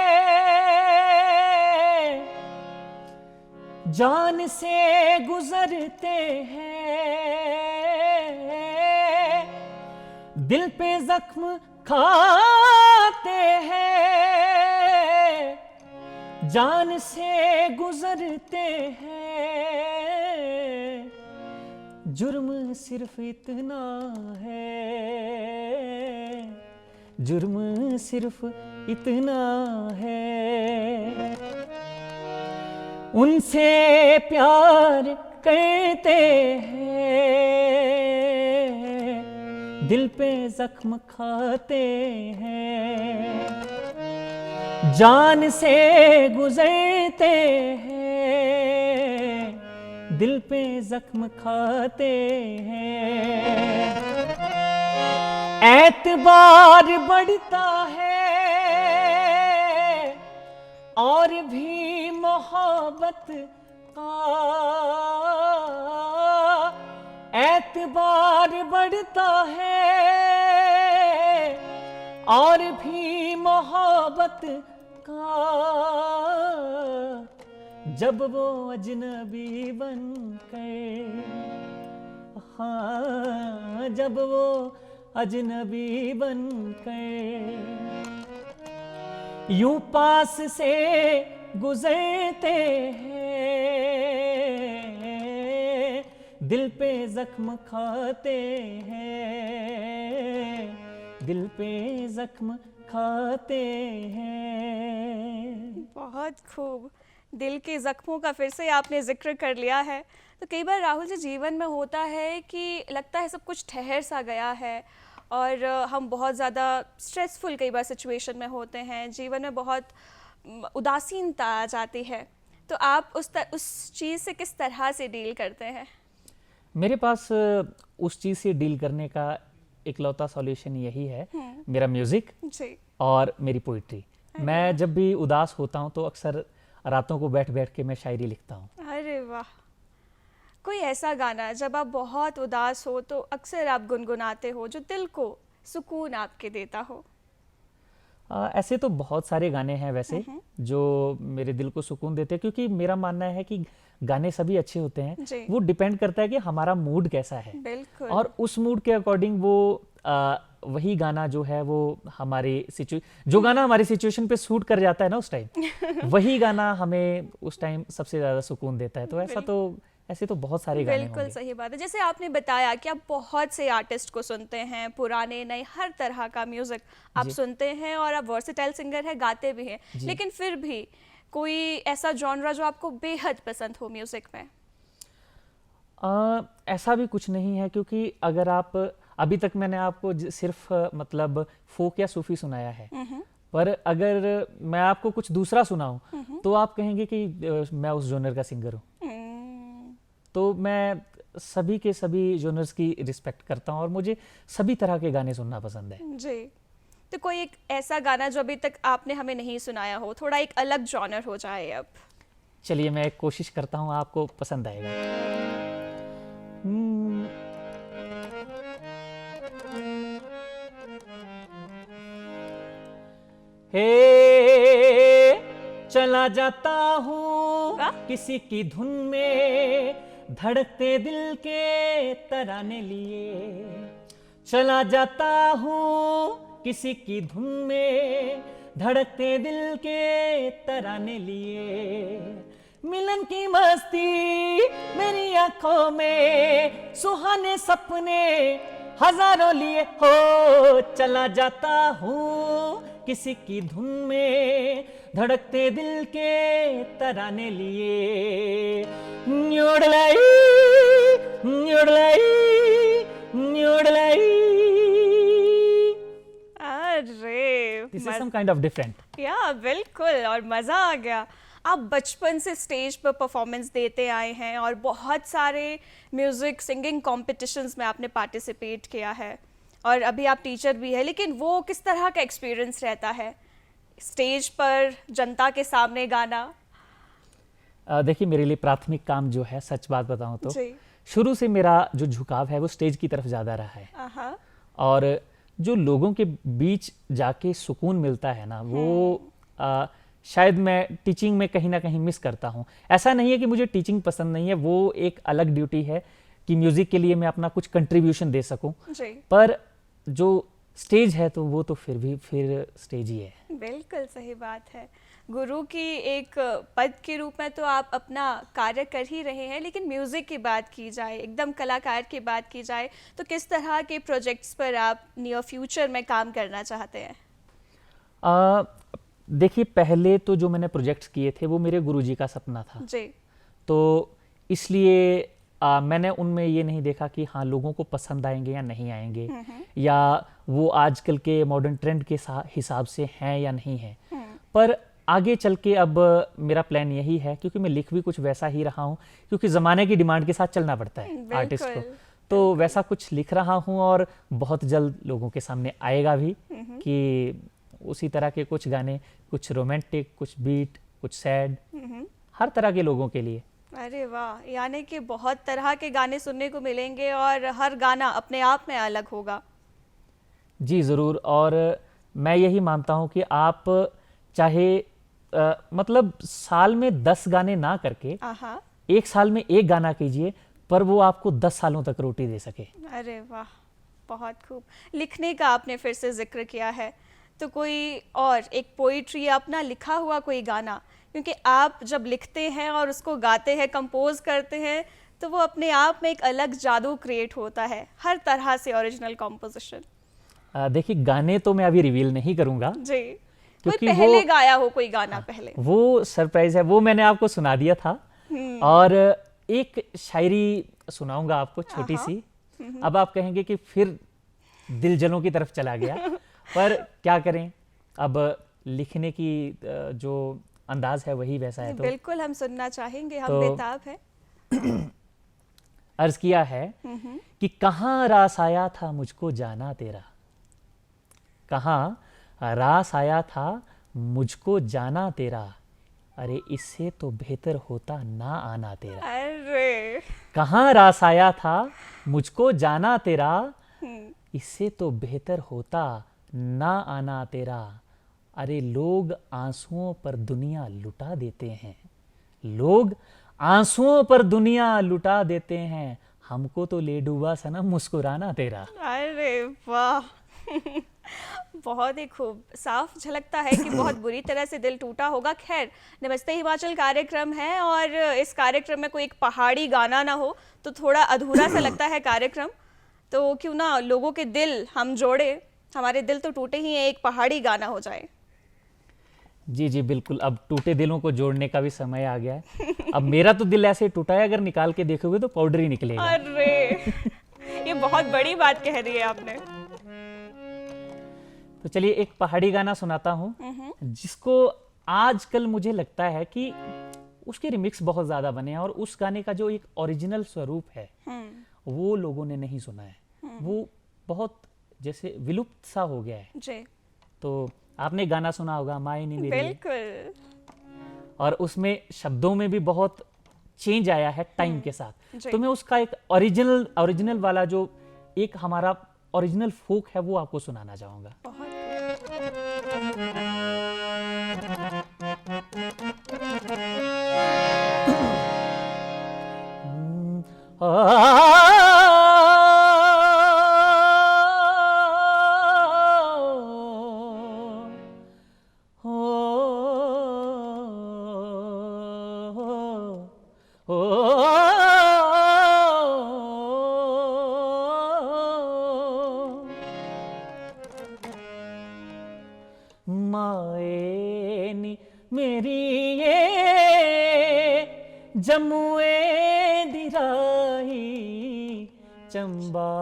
जान से गुजरते हैं। दिल पे जख्म खाते हैं, जान से गुजरते हैं। जुर्म सिर्फ इतना है, जुर्म सिर्फ इतना है। उनसे प्यार करते हैं, दिल पे जख्म खाते हैं। जान से गुजरते हैं, दिल पे जख्म खाते हैं। एतबार बढ़ता है और भी मोहब्बत का, एतबार बढ़ता है और भी मोहब्बत का, जब वो अजनबी बन गए, हाँ जब वो अजनबी बन गए। यूं पास से गुजरते हैं, दिल पे जख्म खाते हैं, दिल पे जख्म खाते हैं। बहुत खूब। दिल के ज़ख्मों का फिर से आपने जिक्र कर लिया है। तो कई बार राहुल जी जीवन में होता है कि लगता है सब कुछ ठहर सा गया है और हम बहुत ज़्यादा स्ट्रेसफुल कई बार सिचुएशन में होते हैं, जीवन में बहुत उदासीनता आ जाती है। तो आप उस चीज़ से किस तरह से डील करते हैं? मेरे पास उस चीज़ से डील करने का इकलौता सॉल्यूशन यही है, मेरा म्यूज़िक जी। और मेरी पोइट्री। मैं जब भी उदास होता हूँ तो अक्सर रातों को बैठ बैठ के मैं शायरी लिखता हूँ। अरे वाह! कोई ऐसा गाना जब आप बहुत उदास हो तो अक्सर आप गुनगुनाते हो जो दिल को सुकून आपके देता हो? ऐसे तो बहुत सारे गाने हैं वैसे जो मेरे दिल को सुकून देते हैं, क्योंकि मेरा मानना है कि गाने सभी अच्छे होते हैं, जी। वो डिपेंड करता है कि हमारा मूड कैसा है बिल्कुल। और उस मूड के अकॉर्डिंग वो वही गाना जो है वो जो गाना हमारी सिचुएशन पे सूट कर जाता है ना उस टाइम, वही गाना हमें उस टाइम सबसे ज्यादा सुकून देता है। तो ऐसे तो बहुत सारे गाने बिल्कुल होंगे। सही बात है। जैसे आपने बताया कि आप बहुत से आर्टिस्ट को सुनते हैं, पुराने नए हर तरह का म्यूजिक आप सुनते हैं और आप वर्सेटाइल सिंगर है, गाते भी हैं, लेकिन फिर भी कोई ऐसा जॉनरा जो आपको बेहद पसंद हो म्यूजिक में? ऐसा भी कुछ नहीं है, क्योंकि अगर आप अभी तक मैंने आपको सिर्फ मतलब फोक या सूफी सुनाया है, पर अगर मैं आपको कुछ दूसरा सुनाऊं तो आप कहेंगे कि मैं उस जॉनर का सिंगर हूँ। तो मैं सभी के सभी जॉनर्स की रिस्पेक्ट करता हूँ और मुझे सभी तरह के गाने सुनना पसंद है। जी। तो कोई एक ऐसा गाना जो अभी तक आपने हमें नहीं सुनाया हो, थोड़ा एक अलग जॉनर हो जाए अब? चलिए मैं एक कोशिश करता हूँ, आपको पसंद आएगा। हे चला जाता हूँ किसी की धुन में, धड़कते दिल के तराने लिए। चला जाता हूँ किसी की धुन में, धड़कते दिल के तराने लिए। मिलन की मस्ती मेरी आंखों में, सुहाने सपने हजारों लिए हो। चला जाता हूँ किसी की धुन में, धड़कते दिल के तराने लिए। न्योड़लाई न्योड़लाई न्योड़लाई। अरे this is some kind of different. या बिल्कुल, और मज़ा आ गया। आप बचपन से स्टेज पर परफॉर्मेंस देते आए हैं और बहुत सारे म्यूज़िक सिंगिंग कॉम्पिटिशन्स में आपने पार्टिसिपेट किया है और अभी आप टीचर भी है, लेकिन वो किस तरह का एक्सपीरियंस रहता है स्टेज पर जनता के सामने गाना? देखिए मेरे लिए प्राथमिक काम जो है, सच बात बताऊं तो जी। शुरू से मेरा जो झुकाव है वो स्टेज की तरफ ज़्यादा रहा है। आहा। और जो लोगों के बीच जाके सुकून मिलता है ना, वो शायद मैं टीचिंग में कहीं ना कहीं मिस करता हूँ। ऐसा नहीं है कि मुझे टीचिंग पसंद नहीं है, वो एक अलग ड्यूटी है कि म्यूज़िक के लिए मैं अपना कुछ कंट्रीब्यूशन दे सकूं। जी। पर जो स्टेज है तो वो तो फिर स्टेज ही है। बिल्कुल सही बात है। गुरु की एक पद के रूप में तो आप अपना कार्य कर ही रहे हैं, लेकिन म्यूज़िक की बात की जाए, एकदम कलाकार की बात की जाए, तो किस तरह के प्रोजेक्ट्स पर आप नियर फ्यूचर में काम करना चाहते हैं? देखिए पहले तो जो मैंने प्रोजेक्ट्स किए थे वो मेरे गुरुजी का सपना था। जी। तो इसलिए मैंने उनमें ये नहीं देखा कि हाँ लोगों को पसंद आएंगे या नहीं आएंगे, या वो आजकल के मॉडर्न ट्रेंड के हिसाब से हैं या नहीं हैं। पर आगे चल के अब मेरा प्लान यही है, क्योंकि मैं लिख भी कुछ वैसा ही रहा हूँ, क्योंकि ज़माने की डिमांड के साथ चलना पड़ता है आर्टिस्ट को, तो वैसा कुछ लिख रहा हूँ और बहुत जल्द लोगों के सामने आएगा भी। कि उसी तरह के कुछ गाने, कुछ रोमांटिक, कुछ बीट, कुछ सैड, हर तरह के लोगों के लिए। अरे वाह, यानी कि बहुत तरह के गाने सुनने को मिलेंगे और हर गाना अपने आप में अलग होगा। जी ज़रूर। और मैं यही मानता हूँ कि आप चाहे मतलब साल में 10 गाने ना करके आहा, एक साल में एक गाना कीजिए, पर वो आपको 10 सालों तक रोटी दे सके। अरे वाह, बहुत खूब। लिखने का आपने फिर से जिक्र किया है, तो कोई और एक पोइट्री अपना लिखा हुआ कोई गाना, क्योंकि आप जब लिखते हैं और उसको गाते हैं, कंपोज करते हैं, तो वो अपने आप में एक अलग जादू क्रिएट होता है, हर तरह से ओरिजिनल कॉम्पोजिशन। देखिए, गाने तो मैं अभी रिवील नहीं करूँगा जी, कोई क्योंकि पहले गाया हो कोई गाना पहले। वो सरप्राइज है, वो मैंने आपको सुना दिया था। और एक शायरी सुनाऊंगा आपको, छोटी सी। अब आप कहेंगे कि फिर दिलजलों की तरफ चला गया, पर क्या करें, अब लिखने की जो अंदाज है वही वैसा है। तो बिल्कुल हम सुनना चाहेंगे, हम तो बेताब है। अर्ज किया है कि कहाँ रास आया था मुझको जाना तेरा, कहाँ रास आया था मुझको जाना तेरा, अरे इससे तो बेहतर होता ना आना तेरा। अरे कहाँ रास आया था मुझको जाना तेरा, इससे तो बेहतर होता ना आना तेरा, अरे लोग आंसुओं पर दुनिया लुटा देते हैं, लोग आंसुओं पर दुनिया लुटा देते हैं, हमको तो ले डूबा सनम मुस्कुराना तेरा। अरे वाह, बहुत ही खूब। साफ झलकता है कि बहुत बुरी तरह से दिल टूटा होगा। खैर, नमस्ते हिमाचल कार्यक्रम है और इस कार्यक्रम में कोई एक पहाड़ी गाना ना हो तो थोड़ा अधूरा सा लगता है कार्यक्रम। तो क्यों ना लोगों के दिल हम जोड़े, हमारे दिल तो टूटे ही हैं, एक पहाड़ी गाना हो जाए। जी जी बिल्कुल, अब टूटे दिलों को जोड़ने का भी समय आ गया है। अब मेरा तो दिल ऐसे टूटा है, अगर निकाल के देखोगे तो पाउडर ही निकलेगा। अरे ये बहुत बड़ी बात कह दी है आपने। तो चलिए एक पहाड़ी गाना सुनाता हूँ, जिसको आजकल मुझे लगता है कि उसके रिमिक्स बहुत ज़्यादा बने हैं और उस गाने का जो एक ओरिजिनल स्वरूप है वो लोगों ने नहीं सुना है। वो बहुत जैसे विलुप्त सा हो गया है। जी तो आपने गाना सुना होगा माए नी मेरी, बिल्कुल। और उसमें शब्दों में भी बहुत चेंज आया है टाइम के साथ। जी। तो मैं उसका एक ओरिजिनल वाला जो एक हमारा ओरिजिनल फोक है वो आपको सुनाना चाहूँगा। बहुत माए नी मेरी ये जमुए दिराही, चंबा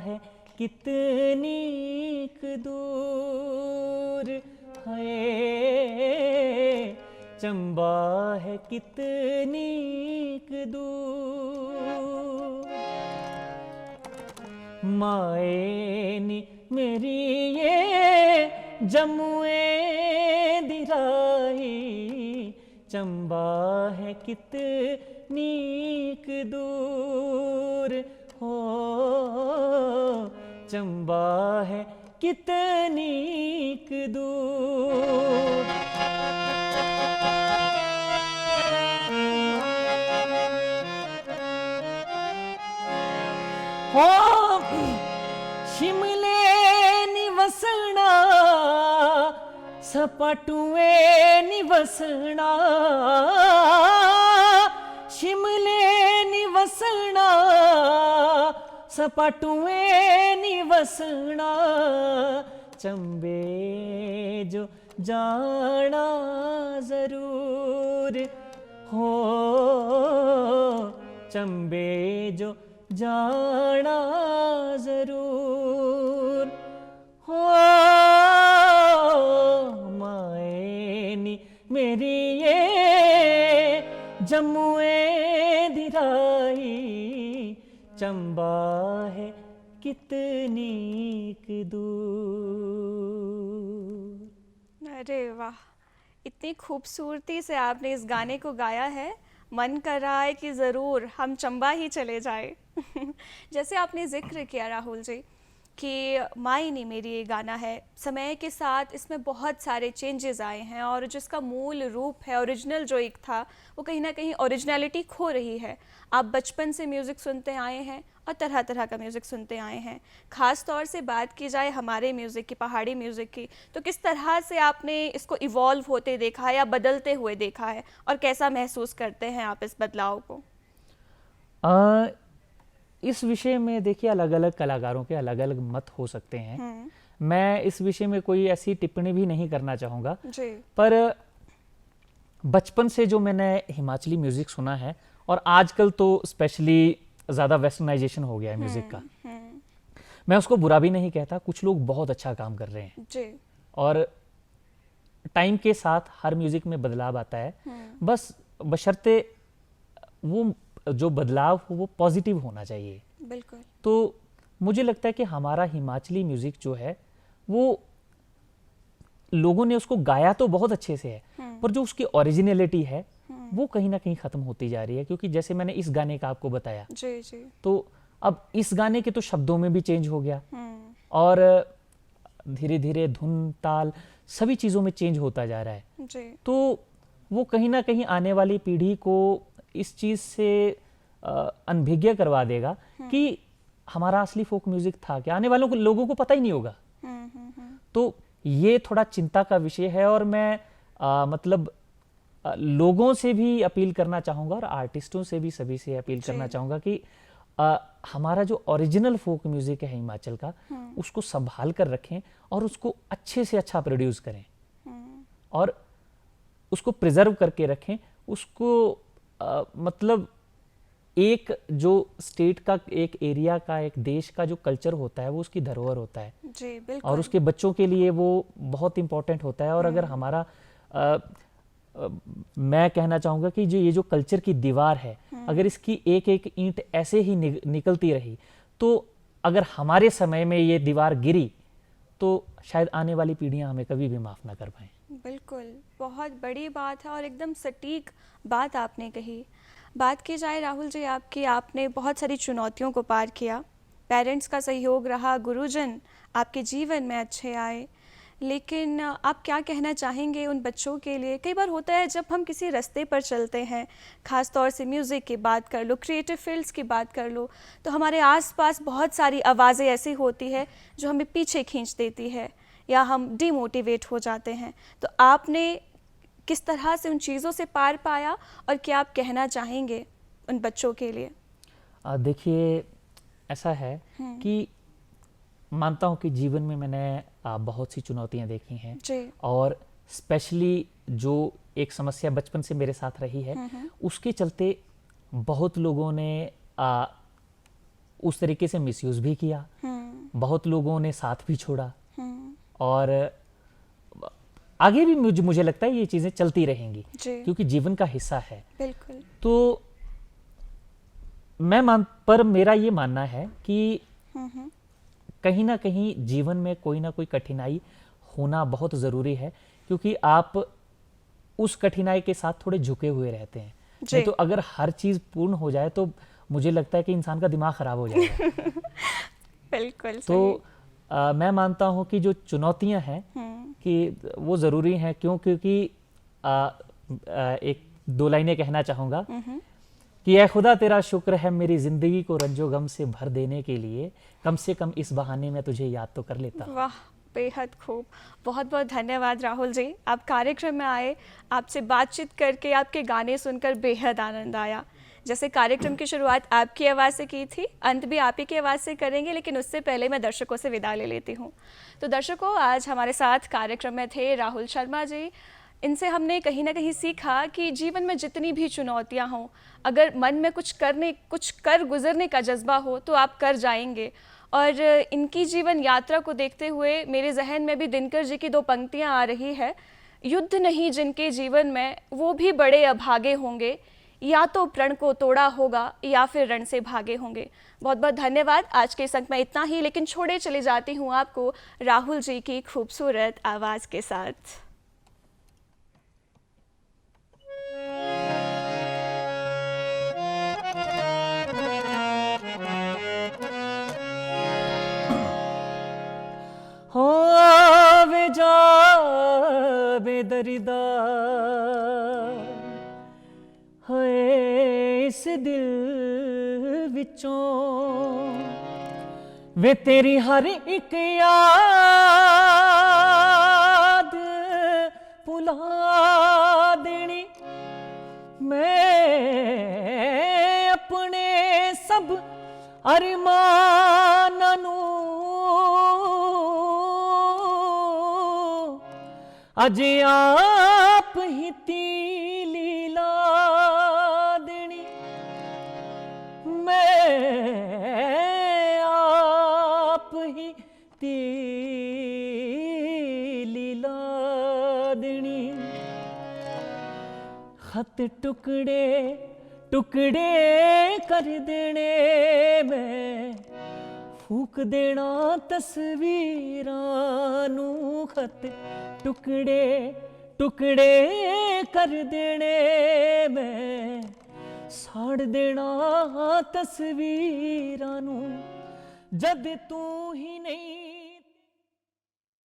है कितनी दूर है, चंबा है कितनी दूर, माए नी मेरी ये जमुए दिराही, चंबा है कितनी दूर हो, चंबा है कितनी दूर। हो शिमले निवसना सपाटुए निवसना, शिमले निवसना सपाटुए निवसना, चंबे जो जाना जरूर हो, चंबे जो जाना जरूर हो, माए नी मेरी ये जमुए दिराही, चंबा है कितनी दूर। अरे वाह, इतनी खूबसूरती से आपने इस गाने को गाया है। मन कर रहा है कि ज़रूर हम चंबा ही चले जाए। जैसे आपने ज़िक्र किया राहुल जी कि माई नी मेरी ये गाना है, समय के साथ इसमें बहुत सारे चेंजेस आए हैं और जिसका मूल रूप है ओरिजिनल जो एक था वो कहीं ना कहीं ओरिजिनलिटी खो रही है। आप बचपन से म्यूज़िक सुनते आए हैं और तरह तरह का म्यूज़िक सुनते आए हैं। ख़ास तौर से बात की जाए हमारे म्यूज़िक की, पहाड़ी म्यूज़िक की, तो किस तरह से आपने इसको इवॉल्व होते देखा है या बदलते हुए देखा है और कैसा महसूस करते हैं आप इस बदलाव को? इस विषय में देखिए अलग अलग कलाकारों के अलग अलग मत हो सकते हैं। मैं इस विषय में कोई ऐसी टिप्पणी भी नहीं करना चाहूँगा, जी। पर बचपन से जो मैंने हिमाचली म्यूज़िक सुना है और आजकल तो स्पेशली ज़्यादा वेस्टर्नाइजेशन हो गया है म्यूज़िक का, मैं उसको बुरा भी नहीं कहता। कुछ लोग बहुत अच्छा काम कर रहे हैं जी। और टाइम के साथ हर म्यूज़िक में बदलाव आता है, बस बशर्ते वो जो बदलाव हो वो पॉजिटिव होना चाहिए। बिल्कुल। तो मुझे लगता है कि हमारा हिमाचली म्यूज़िक जो है वो लोगों ने उसको गाया तो बहुत अच्छे से है, पर जो उसकी ओरिजिनलिटी है वो कहीं ना कहीं ख़त्म होती जा रही है। क्योंकि जैसे मैंने इस गाने का आपको बताया, जी जी। तो अब इस गाने के तो शब्दों में भी चेंज हो गया और धीरे धीरे धुन ताल सभी चीज़ों में चेंज होता जा रहा है। जी। तो वो कहीं ना कहीं आने वाली पीढ़ी को इस चीज़ से अनभिज्ञ करवा देगा कि हमारा असली फोक म्यूज़िक था क्या, आने वालों को लोगों को पता ही नहीं होगा। तो ये थोड़ा चिंता का विषय है और मैं मतलब लोगों से भी अपील करना चाहूँगा और आर्टिस्टों से भी सभी से अपील करना चाहूँगा कि हमारा जो ओरिजिनल फोक म्यूज़िक है हिमाचल का उसको संभाल कर रखें और उसको अच्छे से अच्छा प्रोड्यूस करें और उसको प्रिजर्व करके रखें। उसको मतलब एक जो स्टेट का, एक एरिया का, एक देश का जो कल्चर होता है वो उसकी धरोहर होता है। जी बिल्कुल। और उसके बच्चों के लिए वो बहुत इम्पोर्टेंट होता है। और अगर हमारा मैं कहना चाहूँगा कि जो ये जो कल्चर की दीवार है, अगर इसकी एक एक ईंट ऐसे ही निकलती रही तो अगर हमारे समय में ये दीवार गिरी तो शायद आने वाली पीढ़ियां हमें कभी भी माफ़ ना कर पाएं। बिल्कुल, बहुत बड़ी बात है और एकदम सटीक बात आपने कही। बात की जाए राहुल जी आपकी, आपने बहुत सारी चुनौतियों को पार किया, पेरेंट्स का सहयोग रहा, गुरुजन आपके जीवन में अच्छे आए, लेकिन आप क्या कहना चाहेंगे उन बच्चों के लिए? कई बार होता है जब हम किसी रास्ते पर चलते हैं, ख़ास तौर से म्यूज़िक की बात कर लो, क्रिएटिव फील्ड्स की बात कर लो, तो हमारे आसपास बहुत सारी आवाज़ें ऐसी होती है जो हमें पीछे खींच देती है या हम डिमोटिवेट हो जाते हैं। तो आपने किस तरह से उन चीज़ों से पार पाया और क्या आप कहना चाहेंगे उन बच्चों के लिए? देखिए ऐसा है कि मानता हूँ कि जीवन में मैंने बहुत सी चुनौतियाँ देखी हैं जी। और स्पेशली जो एक समस्या बचपन से मेरे साथ रही है उसके चलते बहुत लोगों ने उस तरीके से मिसयूज़ भी किया, बहुत लोगों ने साथ भी छोड़ा और आगे भी मुझे लगता है ये चीज़ें चलती रहेंगी क्योंकि जीवन का हिस्सा है। बिल्कुल। तो पर मेरा ये मानना है कि कहीं ना कहीं जीवन में कोई ना कोई कठिनाई होना बहुत ज़रूरी है क्योंकि आप उस कठिनाई के साथ थोड़े झुके हुए रहते हैं। नहीं तो अगर हर चीज़ पूर्ण हो जाए तो मुझे लगता है कि इंसान का दिमाग ख़राब हो जाएगा। बिल्कुल। तो मैं मानता हूँ कि जो चुनौतियाँ हैं कि वो ज़रूरी हैं। क्योंकि एक दो लाइनें कहना चाहूँगा कि ऐ खुदा तेरा शुक्र है मेरी ज़िंदगी को रंजो गम से भर देने के लिए, कम से कम इस बहाने में तुझे याद तो कर लेता। वाह, बेहद खूब। बहुत बहुत धन्यवाद राहुल जी, आप कार्यक्रम में आए, आपसे बातचीत करके, आपके गाने सुनकर बेहद आनंद आया। जैसे कार्यक्रम की शुरुआत आपकी आवाज़ से की थी, अंत भी आप ही की आवाज़ से करेंगे, लेकिन उससे पहले मैं दर्शकों से विदा ले लेती हूँ। तो दर्शकों, आज हमारे साथ कार्यक्रम में थे राहुल शर्मा जी। इनसे हमने कहीं ना कहीं सीखा कि जीवन में जितनी भी चुनौतियाँ हों, अगर मन में कुछ कर गुजरने का जज्बा हो तो आप कर जाएंगे। और इनकी जीवन यात्रा को देखते हुए मेरे जहन में भी दिनकर जी की दो पंक्तियाँ आ रही है, युद्ध नहीं जिनके जीवन में वो भी बड़े अभागे होंगे, या तो प्रण को तोड़ा होगा या फिर रण से भागे होंगे। बहुत बहुत धन्यवाद। आज के इस अंक में इतना ही, लेकिन छोड़े चले जाती हूँ आपको राहुल जी की खूबसूरत आवाज़ के साथ। ਹੋਵੇ ਜਾਵੇ ਦਰਦਾ ਹੋਏ ਇਸ ਦਿਲ ਵਿੱਚੋਂ ਵੇ ਤੇਰੀ ਹਰ ਇੱਕ ਯਾਦ ਭੁਲਾ ਦੇਣੀ ਮੈਂ ਆਪਣੇ ਸਭ ਅਰਮਾਨਾਂ ਨੂੰ ਅੱਜ ਆਪ ਹੀ ਤੀਲੀ ਲਾ ਦੇਣੀ ਮੈਂ ਆਪ ਹੀ ਤੀਲੀ ਲਾ ਦੇਣੀ खत टुकड़े टुकड़े कर देने मैं फूक देना तस्वीरां नू खत टुकड़े टुकड़े कर देने मैं साड़ देना तस्वीरां नू जद तू ही नहीं